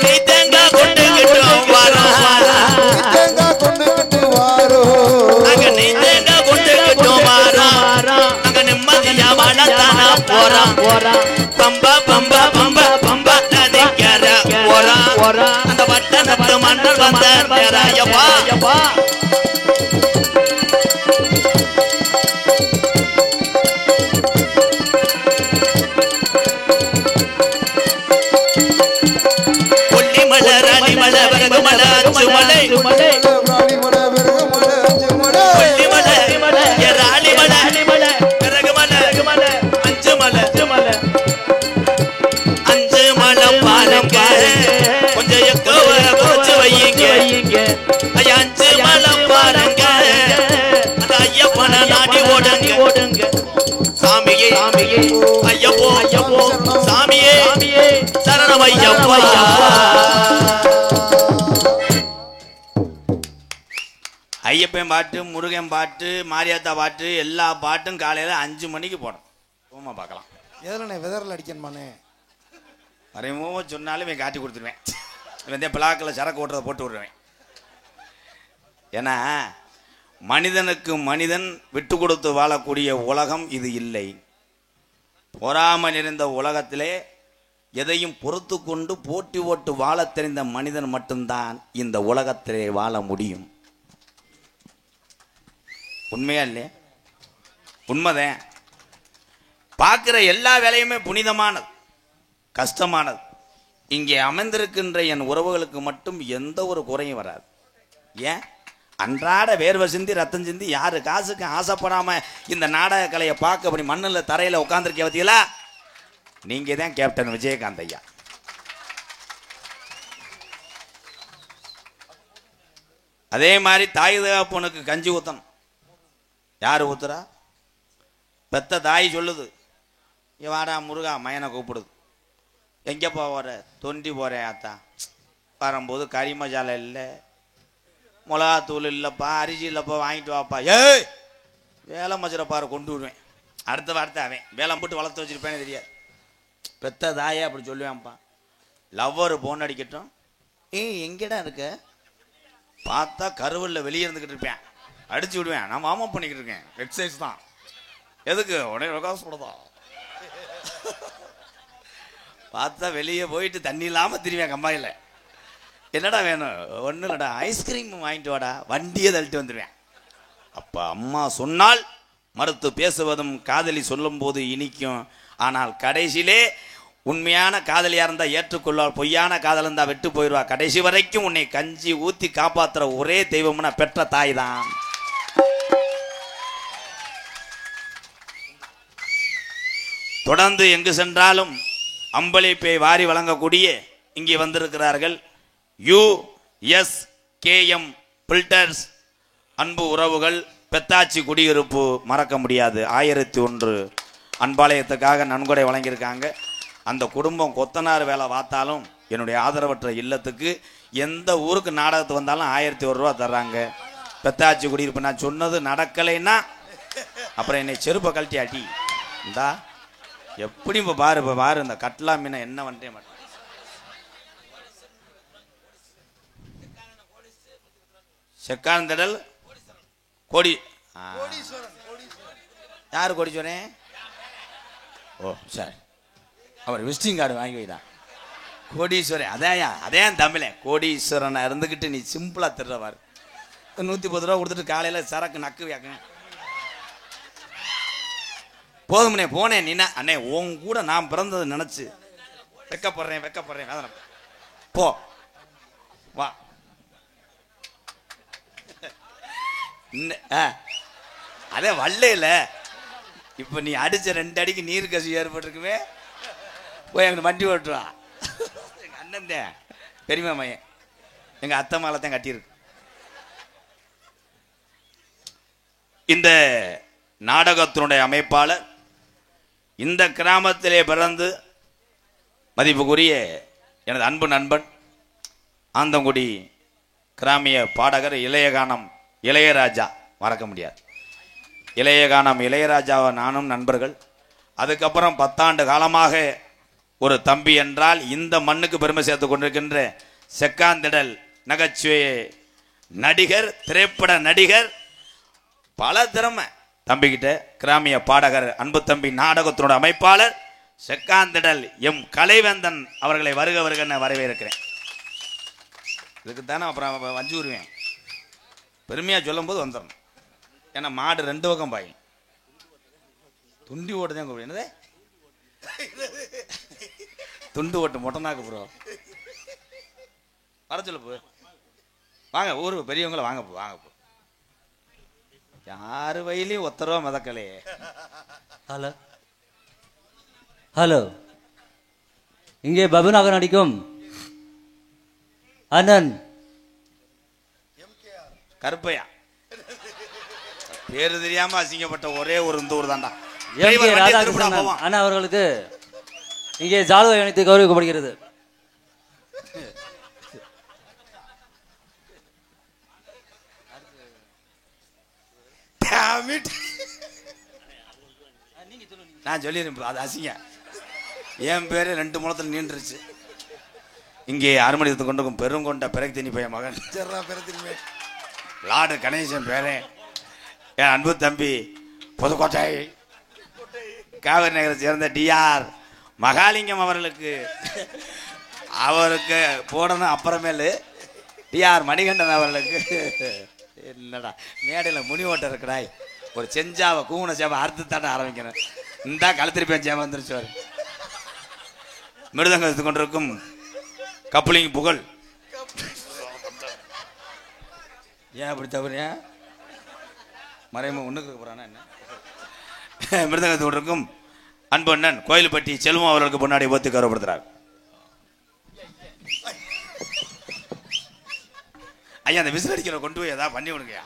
நீ தேங்காய் கொண்டுகிட்டும் வாரான். தேங்காய் கொண்டுகிட்டு வாரோம். நாங்க நீ தேங்காய் கொண்டுகிட்டும் வாரோம். நாங்க நிம்மதியா வாழத்தானே போறோம். பம்பா பம்பா பம்பா பம்பா நதிக்கர போறான். அந்த பட்டணத்து மன்னர் வந்த நேரம் ஐயப்பா. கொல்லிமலை ராணிமலை விறகுமலை அஞ்சுமலை. ராணிமலை விறகுமலை அஞ்சுமலை. கொல்லிமலை ராணிமலை விறகுமலை அஞ்சுமலை. அஞ்சுமலை பாருங்க கொஞ்சம் எக்கோவ குறைச்சு வையுங்க. ஐயா அஞ்சுமலை பாருங்க அந்த ஐயப்பனை நாடி ஓடுங்க. சாமியே ஐயப்போ சாமியே சரணம் ஐயப்பா. ஐயப்பன் பாட்டு, முருகன் பாட்டு, மாரியாத்தா பாட்டு, எல்லா பாட்டும் காலையில் 5 மணிக்கு போடும். போமா பார்க்கலாம். எதில் விதரில் அடிக்கணுமானே மறைமோ சொன்னாலும் இவன் காட்டி கொடுத்துருவேன். இவன் பிளாக்கில் சரக்கு ஓட்டுறதை போட்டு விடுவேன். ஏன்னா மனிதனுக்கு மனிதன் விட்டு கொடுத்து வாழக்கூடிய உலகம் இது இல்லை. பொறாமை நிறைந்த உலகத்திலே எதையும் பொறுத்து கொண்டு போட்டி ஓட்டு வாழ தெரிந்த மனிதன் மட்டும்தான் இந்த உலகத்திலே வாழ முடியும். உண்மையா இல்லையா? உண்மைதான். பார்க்கிற எல்லா வேலையுமே புனிதமானது, கஷ்டமானது. இங்கே அமர்ந்திருக்கின்ற என் உறவுகளுக்கு மட்டும் எந்த ஒரு குறையும் வராது. ஏன்? அன்றாட வேர்வை சிந்தி ரத்தம் சிந்தி யாரு காசுக்கு ஆசைப்படாம இந்த நாடக கலையை பார்க்க அப்படி மண்ணில் தரையில் உட்காந்துருக்க பார்த்தீங்களா? நீங்க தான் கேப்டன் விஜயகாந்த் ஐயா. அதே மாதிரி தாய் தகப்பனுக்கு கஞ்சி ஊற்றணும். யார் ஊத்துறா? பெத்த தாய் சொல்லுது, வாடா முருகா மயனை கூப்பிடுது. எங்கேப்பா போகிற? தொண்டி போகிறேன் ஆத்தா. வரும்போது கறி மசாலா இல்லை, மிளகாத்தூள் இல்லைப்பா, அரிசி இல்லைப்பா, வாங்கிட்டு வாப்பா. ஏய் வேலை மச்சுரை பாரு கொண்டு விடுவேன். அடுத்த வார்த்தை அவன் வேலை போட்டு வளர்த்து வச்சிருப்பேன்னு தெரியாது. பெத்த தாயே அப்படி சொல்லுவேன்ப்பா. லவ்வர் போன் அடிக்கட்டும், எங்கடா இருக்க? பார்த்தா கருவலில் வெளியே இருந்துக்கிட்டு இருப்பேன், அடிச்சு விடுவேன். நான் வார்ம் அப் பண்ணிக்கிட்டு இருக்கேன், எக்ஸசைஸ் தான். எதுக்கு? உடனே காசு போடுதா. பார்த்தா வெளியே போயிட்டு தண்ணி இல்லாமல் திருவேன் கம்பாயில். என்னடா வேணும்? ஒன்றும் இல்லைடா, ஐஸ்கிரீம் வாங்கிட்டு வாடா. வண்டியை தள்ளிட்டு வந்துடுவேன். அப்போ அம்மா சொன்னால் மறுத்து பேசுவதும் காதலி சொல்லும் போது இனிக்கும். ஆனால் கடைசியிலே உண்மையான காதலியாக இருந்தால் ஏற்றுக்கொள்வாள், பொய்யான காதல் இருந்தால் விட்டு போயிடுவா. கடைசி வரைக்கும் உன்னை கஞ்சி ஊற்றி காப்பாற்றுற ஒரே தெய்வம்னா பெற்ற தாய் தான். தொடர்ந்து எங்கு சென்றாலும் அம்பளிப்பை வாரி வழங்கக்கூடிய இங்கே வந்திருக்கிறார்கள் USKM பில்டர்ஸ். அன்பு உறவுகள், பெத்தாச்சி குடியிருப்பு மறக்க முடியாது. 1001 அன்பாலயத்துக்காக நன்கொடை வழங்கியிருக்காங்க. அந்த குடும்பம் கொத்தனார் வேலை பார்த்தாலும் என்னுடைய ஆதரவற்ற இல்லத்துக்கு எந்த ஊருக்கு நாடகத்துக்கு வந்தாலும் 1001 ரூபா தர்றாங்க. பெத்தாச்சி குடியிருப்பு. நான் சொன்னது நடக்கலைன்னா அப்புறம் என்னை செருப்பை கழட்டி அடி. இந்தா எப்படி இப்போ பாரு, இப்போ பாரு இந்த கட்லா மீனை என்ன வந்துட்டே மாட்டேன். செக்காந்தடல் கோடி. யாரு கோடீஸ்வரன்? ஓ சரி, அவர் விசிட்டிங் கார்டு வாங்கி வைதான். கோடீஸ்வரன் அதையா? அதையான் தமிழன். கோடீஸ்வரனை இருந்துக்கிட்டு நீ சிம்பிளா திருறவாரு. 110 ரூபா கொடுத்துட்டு காலையில் சரக்கு நக்கு வைக்க போதும்னே போனேன். நீனா அண்ணே உன் கூட நான் பிறந்தது நினைச்சு வெக்கப்படுறேன் வேதனை. போ வா. அதே வல்லையில இப்ப நீ அடிச்ச 2 அடிக்கு நீர் கசி ஏற்பட்டிருக்குமே. போய் எங்க வண்டி ஓட்டுவா. எங்க அண்ணன் தான் பெரியமா மையன், எங்க அத்தை மாலை தான் கட்டியிருக்கு. இந்த நாடகத்தினுடைய அமைப்பாளர் இந்த கிராமத்திலே பிறந்து மதிப்புக்குரிய எனது அன்பு நண்பன் ஆந்தங்குடி கிராமிய பாடகர் இளையகானம் இளையராஜா. மறக்க முடியாது. இளையகானம் இளையராஜாவை நானும் நண்பர்கள். அதுக்கப்புறம் 10 ஆண்டு காலமாக ஒரு தம்பி என்றால் இந்த மண்ணுக்கு பெருமை சேர்த்து கொண்டிருக்கின்ற செக்காந்திடல் நகைச்சுவை நடிகர், திரைப்பட நடிகர், பல திறமை தம்பிக்கிட்ட. கிராமிய பாடகர் அன்பு தம்பி நாடகத்தினோட அமைப்பாளர் செக்காந்திடல் எம் கலைவேந்தன் அவர்களை வருக வருக வரவேற்கிறேன். இதுக்குத்தானே அப்புறம் வஞ்சி விடுவேன், பெருமையாக சொல்லும் போது வந்துடணும். ஏன்னா மாடு 2 பக்கம் பாய் துண்டி ஓட்டு தான் கூப்பிடு. என்னதே துண்டு ஓட்டு மொட்டனாக்கு ப்ரோ வர சொல்லு போ. வாங்க ஊரு பெரியவங்கள வாங்க போ வாங்க போ. யாரு வயலையும் 1 ரூபா மிதக்கலையே. ஹலோ ஹலோ, இங்கே பபுனாக நடிக்கும் அண்ணன் கருப்பையா. பேரு தெரியாம அசிங்கப்பட்ட ஒரே ஒரு இந்த ஊர் தான்டா. ராதாகிருஷ்ணன் அண்ணா அவர்களுக்கு இங்கே ஜாலுவை அணித்து கௌரவிக்கப்படுகிறது. நான் சொல்லிடுறேன், அது அசிங்க. என் பேரு 2 முழத்தில் நீண்டுருச்சு. இங்கே அருமணித்து கொண்டிருக்கும் பெருங்கொண்ட பிறகு பையன் மகன் லார்டு கணேசன் பேரே, என் அன்பு தம்பி புதுக்கோட்டை காவிரி நகரை சேர்ந்த டிஆர் மகாலிங்கம் அவர்களுக்கு போடணும். அப்புறமேலு டிஆர் மணிகண்டன் அவர்களுக்கு என்னடா மேடையில் முனி ஓட்ட இருக்கிறாய், ஒரு செஞ்சாவை கூன சேவை அறுத்து தாண்ட ஆரம்பிக்கிறேன். இந்தா கழுத்திருப்பேன் சேவை வந்துருச்சு. மிருதங்க எடுத்து கொண்டிருக்கும் கப்ளிங் புகழ். ஏன் அப்படி தவறியா மறைமுக ஒண்ணுக்கு போறானா என்ன? மிருதங்கத்தை கொண்டிருக்கும் அன்பு அண்ணன் கோயில்பட்டி செல்வம் அவர்களுக்கு பொன்னாடி போத்து கௌரவப்படுத்துறார். ஐயா அந்த விசில் அடிக்கிற கொண்டு போய் ஏதாவது பண்ணி விடுங்க.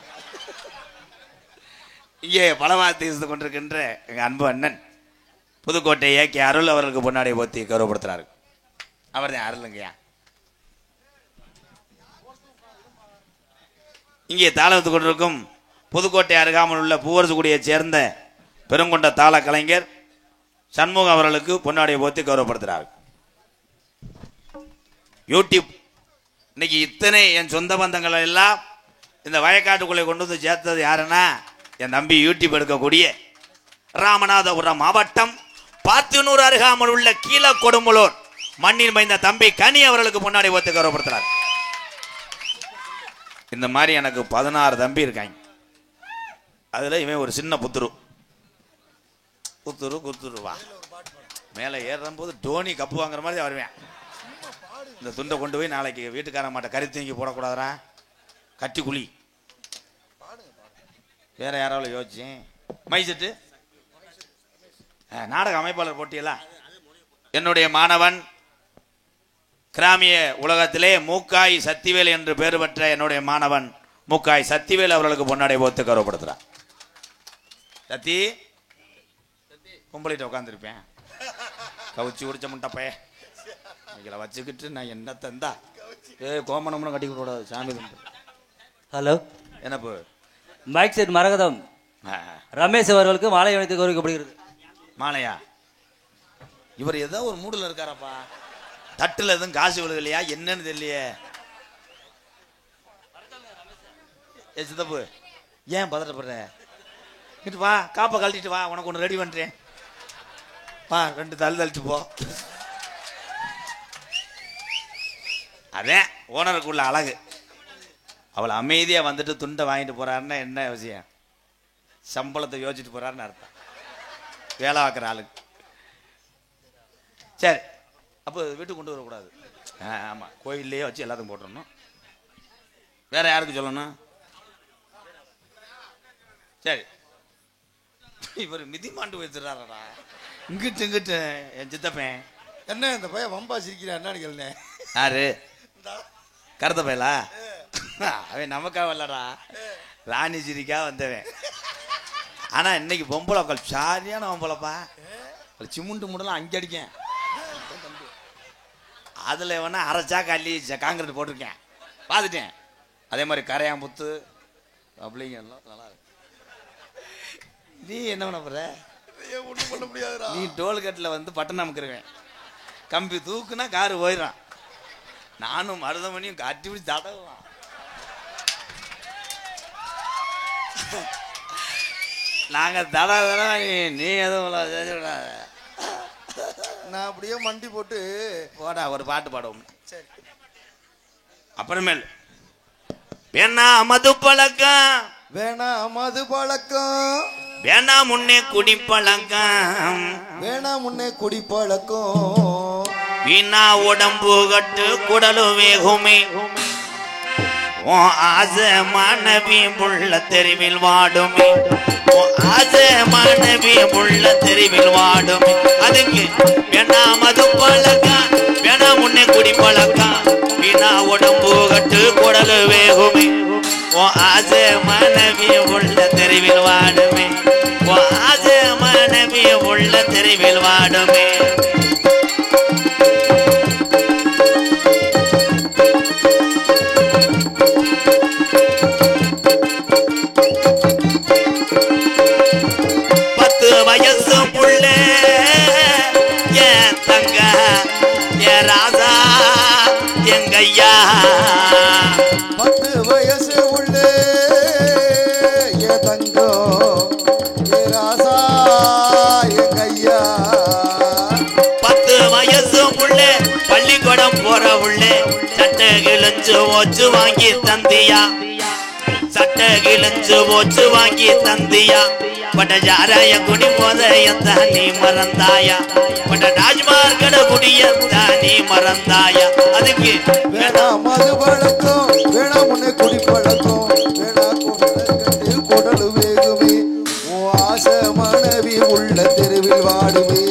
இங்கே பலவாத்தி கொண்டிருக்கின்ற எங்கள் அன்பு அண்ணன் புதுக்கோட்டை ஏகே அருள் அவர்களுக்கு பொன்னாடை போத்தி கௌரவப்படுத்துறாரு. அவர் தான் அருளுங்கய்யா. இங்கே தாளத்து கொண்டிருக்கும் புதுக்கோட்டை அருகாமல் உள்ள பூவரசுக்குடியை சேர்ந்த பெருங்கொண்ட தாள கலைஞர் சண்முகம் அவர்களுக்கு பொன்னாடை போத்தி கௌரவப்படுத்துறாரு. யூடியூப் இன்னைக்கு இத்தனை என் சொந்த பந்தங்கள் எல்லாம் இந்த வயக்காட்டுக்குள்ளே கொண்டு வந்து சேர்த்தது யாருன்னா என் தம்பி யூடியூப் எடுக்கக்கூடிய ராமநாதபுரம் மாவட்டம் பாத்தினூர் அருகாமல் உள்ள கீழ கொடுமுலூர் மண்ணின் மைந்த தம்பி கனி அவர்களுக்கு முன்னாடி ஒத்து கௌரவப்படுத்துறார். இந்த மாதிரி எனக்கு 16 தம்பி இருக்காங்க. அதுல இவன் ஒரு சின்ன புத்துரு குத்துருவா மேலே ஏறும் போது டோனி கப்பு வாங்குற மாதிரி வருவேன். இந்த துண்டை கொண்டு போய் நாளைக்கு வீட்டுக்கார மாட்ட கறி தூங்கி போடக்கூடாதுரா, கட்டி குழி. வேற யாராவது யோசிச்சேன். மைசெட்டு நாடக அமைப்பாளர் போட்டியெல்லாம் என்னுடைய மாணவன் கிராமிய உலகத்திலே மூக்காய் சத்திவேல் என்று பெயர் பெற்ற என்னுடைய மாணவன் மூக்காய் சத்திவேல் அவர்களுக்கு பொன்னாடை போத்து கௌரவப்படுத்துறார். சத்தி கும்பலிட்ட உட்காந்துருப்பேன், கவுச்சி குடிச்ச முட்டப்பைய இதில் வச்சுக்கிட்டு நான் என்ன தந்தா கோமணம்னு கட்டி கூடாது சாமி. ஹலோ, என்னப்பு மைக் செட் மரகதம் ரமேஷ் அவர்களுக்கு மாலை அணிவித்து கௌரவிக்கப்படுகிறது. மாலையா? இவர் ஏதோ ஒரு மூடில் இருக்காரப்பா. தட்டுல எதுவும் காசு விழுகலையா என்னன்னு தெரியலையே. சித்தப்பு ஏன் பதட்டப்படுற? இட்டு வா, காப்பை கழட்டிட்டு வா, உனக்கு ஒன்று ரெடி பண்ணுறேன். வா, 2 தள்ளிட்டு போ. அதே ஓனருக்குள்ள அழகு. அவளை அமைதியாக வந்துட்டு துண்டை வாங்கிட்டு போறாருன்னா என்ன விஷயம்? சம்பளத்தை யோசிச்சுட்டு போறாருன்னு அர்த்தம். வேலை பார்க்குற ஆளுக்கு. சரி, அப்போ வீட்டுக்கு கொண்டு வரக்கூடாது. ஆமாம், கோயிலே வச்சு எல்லாத்தையும் போட்டுடணும். வேற யாருக்கு சொல்லணும்? சரி, இவர் மிதிமாண்டு வச்சிடறாரா இங்கிட்டு இங்கிட்டு. என் சித்தப்பேன் என்ன இந்த பையன் வம்பா சிரிக்கிறான் என்னன்னு கேளுனே. யாரு? கருத்த பயலா? அவன் நமக்கா வரலடா, ராணி சிரிக்கா வந்தவன். ஆனா இன்னைக்கு பொம்பளை சாரியான பொம்பளைப்பா. சிமுண்டு முடலாம் அங்கே அடிக்கேன். அதுல வேணா அரைச்சா கல்லி காங்கிரீட் போட்டிருக்கேன், பார்த்துட்டேன். அதே மாதிரி கரையாம்புத்து அப்படிங்க எல்லாம் நல்லா இருக்கு. நீ என்ன பண்ண போற? ஒன்றும் பண்ண முடியாதுடா. நீ டோல்கேட்டில் வந்து பட்டன் அமுக்குருவேன், கம்பி தூக்குனா காரு போயிடும். நானும் மருதமணியும் கட்டி பிடிச்சி தடவுவான். நாங்க தடவை நீ எதுவும் செஞ்சுடாத. நான் அப்படியே மண்டி போட்டு போடா ஒரு பாட்டு பாடுவோம். அப்புறமேல் வேணா மது பழக்கம், வேணாம் மது பழக்கம், வேணா முன்னே குடி பழக்கம், வேணாம் முன்னே குடி பழக்கம், வீணா உடம்பு கட்டு குடலு வேகுமே, ஆசை மாணவி புள்ள தெருவில் வாடுமே, ஆசை மாணவி புள்ள தெருவில் வாடுமே. அதுக்கு வேணா மது பழக்கம், வேணா முன்னே குடி பழக்கம், வீணா உடம்பு கட்டு குடலு வேகுமே, ஆசை மாணவி உள்ள தெருவில் வாடுமே, ஆசை மாணவி உள்ள தெருவில் வாடுமே. எங்கையா 10 வயசு உள்ளே ஏ தங்கம் ஏ ராசா எங்கையா, 10 வயசு உள்ளே பள்ளிக்கூடம் போற உள்ளே சட்டை கிழிஞ்சு ஓச்சு வாங்கி தந்தியா, சட்டை கிழிஞ்சு ஓச்சு வாங்கி தந்தியா, பட்ட ஜாராய குடி போதையத்தா நீ மறந்தாயா, பட்ட டாஜ்மார் கட குடியத்தா நீ மறந்தாயா. அதுக்கு வேணாம் மது பழக்கம், வேணாம் முன்னே குடி பழக்கம், வேணாம் கட்டு குடலு வேகுமே, உன் ஆசை மனைவி உள்ள தெருவில் வாடுமே.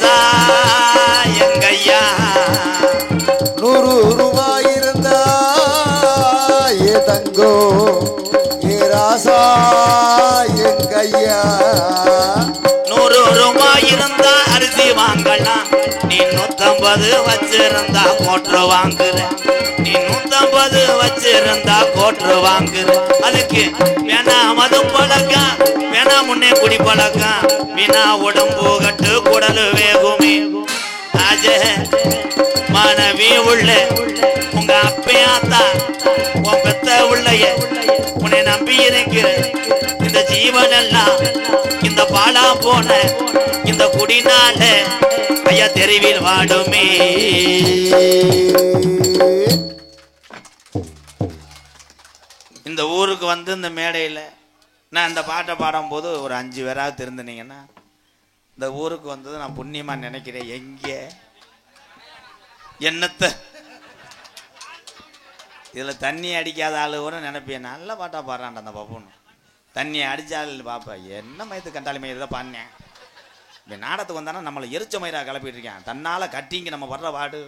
ராசா எங்கையா 100 ரூபாய் இருந்தா ஏ தங்கோ ஏ ராசா எங்கையா 100 ரூபாய் இருந்தா அரிசி வாங்கலாம் நீ 150 வச்சிருந்தா கோட்ரு வாங்குற நீ 150 வச்சிருந்தா கோட்ரு வாங்குற அதுக்கு வேணா மதும் பழக்கம் வேணா முன்னே குடி பழக்கம் வீணா உடம்பு கட்டு குடலு வேகுமே அஜ மனைவி உள்ள உங்க அப்பையாத்தா உன் பெத்த உள்ளைய உன்னை நம்பி இருக்கிற இந்த ஜீவன் எல்லாம் இந்த பாலா போன இந்த குடினால ஐயா தெருவில் வாடுமே இந்த ஊருக்கு வந்து இந்த மேடையில் நான் இந்த பாட்டை பாடும்போது ஒரு 5 பேராவது தெரிந்துனீங்கன்னா இந்த ஊருக்கு வந்தது நான் புண்ணியமா நினைக்கிறேன். எங்கே என்னத்தை இதில் தண்ணி அடிக்காத ஆளு கூட நினைப்பேன் நல்ல பாட்டா பாடுறான்டா அந்த பப்புன்னு தண்ணி அடித்தாள் பார்ப்பேன் என்ன மயத்து கண்டாளி மயிறு தான் பாடினேன் இப்போ நாடத்துக்கு வந்தானா நம்மளை எரிச்ச மயிராக கிளப்பிட்டு இருக்கேன் தன்னால் கட்டிங்க நம்ம வர்ற பாடு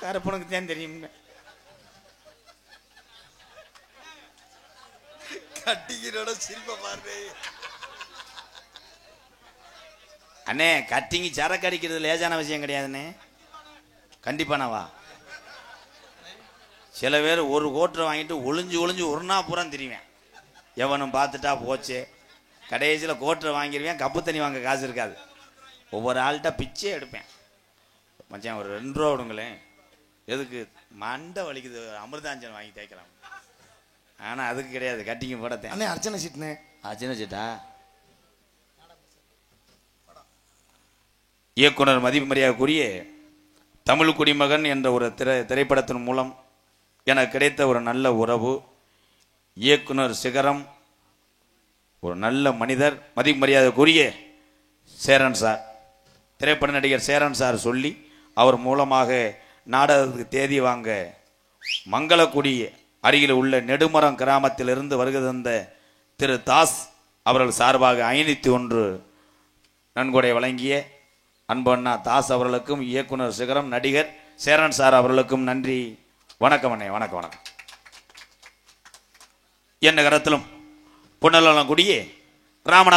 கருப்பனுக்கு தான் தெரியும் கட்டிக்கிறோட சிரிப்ப பாரு அண்ணே கட்டிங்கி சரக்கு அடிக்கிறது லேசான விஷயம் கிடையாதுண்ணே கண்டிப்பானவா சில பேர் ஒரு கோட்டரை வாங்கிட்டு ஒளிஞ்சு ஒரு நாள் பூரா தெரியுவேன் எவனும் பார்த்துட்டா போச்சு கடைசியில் கோட்டரை வாங்கிடுவேன் கப்பு தண்ணி வாங்க காசு இருக்காது ஒவ்வொரு ஆள்கிட்ட பிச்சே எடுப்பேன் மச்சான் ஒரு 2 ரூபா விடுங்களேன் எதுக்கு மண்டை வலிக்குது அமிர்தாஞ்சன் வாங்கி தேய்க்கலாம் ஆனால் அதுக்கு கிடையாது கட்டிங்க போடத்தேன் அண்ணே அர்ச்சனை சீட்னே அர்ச்சனை சீட்டா இயக்குனர் மதிப்புமரியாதைக்குரிய தமிழ் குடிமகன் என்ற ஒரு திரைப்படத்தின் மூலம் எனக்கு கிடைத்த ஒரு நல்ல உறவு இயக்குனர் சிகரம் ஒரு நல்ல மனிதர் மதிப்புமரியாதைக்குரிய சேரன் சார் திரைப்பட நடிகர் சேரன் சார் சொல்லி அவர் மூலமாக நாடகத்துக்கு தேதி வாங்க மங்களக்குடி அருகில் உள்ள நெடுமரம் கிராமத்திலிருந்து வருகை தந்த திரு தாஸ் அவர்கள் சார்பாக 501 நன்கொடை வழங்கிய அன்பண்ணா தாஸ் அவர்களுக்கும் இயக்குனர் சிகரம் நடிகர் சேரன் சார் அவர்களுக்கும் நன்றி. வணக்கம் அண்ணே வணக்கம் வணக்கம். என்ன கரத்திலும் புன்னலங்குடியே ராமநாத